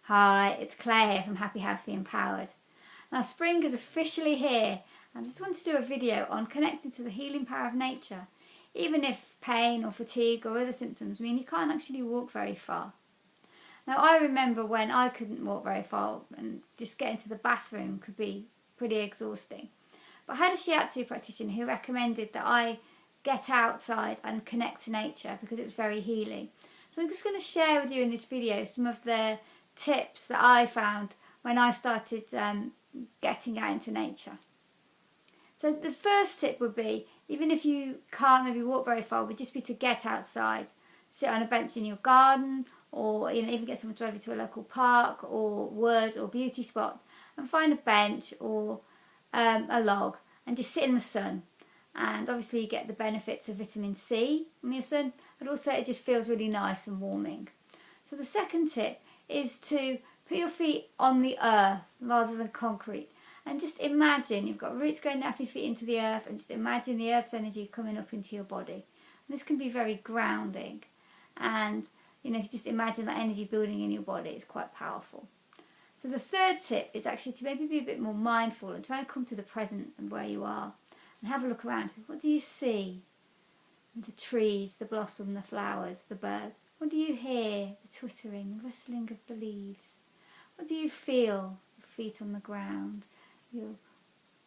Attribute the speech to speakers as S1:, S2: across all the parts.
S1: Hi, it's Claire here from Happy, Healthy, Empowered. Now spring is officially here and I just want to do a video on connecting to the healing power of nature, even if pain or fatigue or other symptoms mean you can't actually walk very far. Now I remember when I couldn't walk very far and just getting to the bathroom could be pretty exhausting. But I had a shiatsu practitioner who recommended that I get outside and connect to nature because it was very healing. So I'm just going to share with you in this video some of the tips that I found when I started getting out into nature. So the first tip would be, even if you can't maybe walk very far, would just be to get outside, sit on a bench in your garden, or even get someone to drive you to a local park or wood or beauty spot and find a bench or a log and just sit in the sun. And obviously you get the benefits of vitamin C from your sun, but also it just feels really nice and warming. So the second tip is to put your feet on the earth rather than concrete, and just imagine you've got roots going down your feet into the earth, and just imagine the earth's energy coming up into your body. And this can be very grounding, and if you just imagine that energy building in your body, it's quite powerful. So the third tip is actually to maybe be a bit more mindful and try and come to the present and where you are and have a look around. What do you see? The trees, the blossom, the flowers, the birds. What do you hear? The twittering, the rustling of the leaves. What do you feel? Your feet on the ground.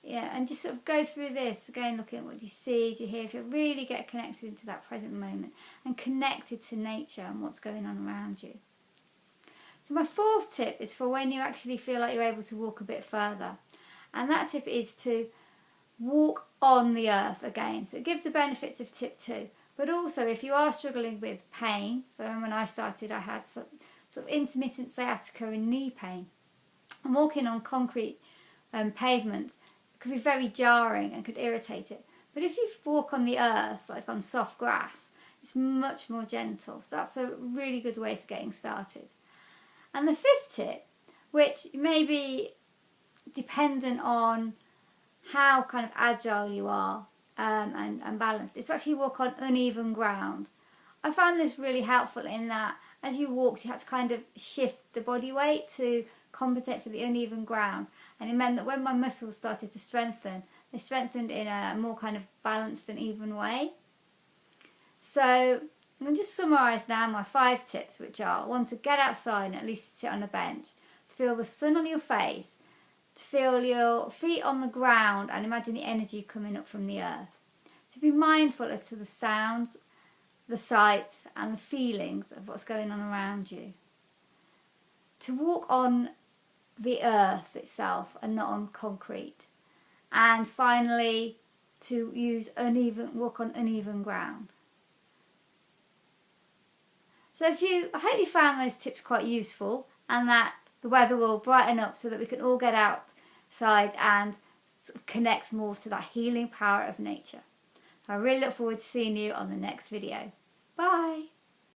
S1: And just sort of go through this again, looking at what do you see, do you hear. If you really get connected into that present moment and connected to nature and what's going on around you. So my fourth tip is for when you actually feel like you're able to walk a bit further, and that tip is to walk on the earth again. So it gives the benefits of tip 2. But also, if you are struggling with pain, so when I started I had sort of intermittent sciatica and knee pain, and walking on concrete pavement could be very jarring and could irritate it. But if you walk on the earth, like on soft grass, it's much more gentle. So that's a really good way for getting started. And the fifth tip, which may be dependent on how kind of agile you are and balanced, is to actually walk on uneven ground. I found this really helpful in that as you walked you had to kind of shift the body weight to compensate for the uneven ground, and it meant that when my muscles started to strengthen, they strengthened in a more kind of balanced and even way. So I'm going to just summarise now my 5 tips, which are: 1, to get outside and at least sit on a bench, to feel the sun on your face, to feel your feet on the ground and imagine the energy coming up from the earth. To be mindful as to the sounds, the sights and the feelings of what's going on around you. To walk on the earth itself and not on concrete. And finally, to walk on uneven ground. So I hope you found those tips quite useful, and that the weather will brighten up so that we can all get outside and connect more to that healing power of nature. I really look forward to seeing you on the next video. Bye!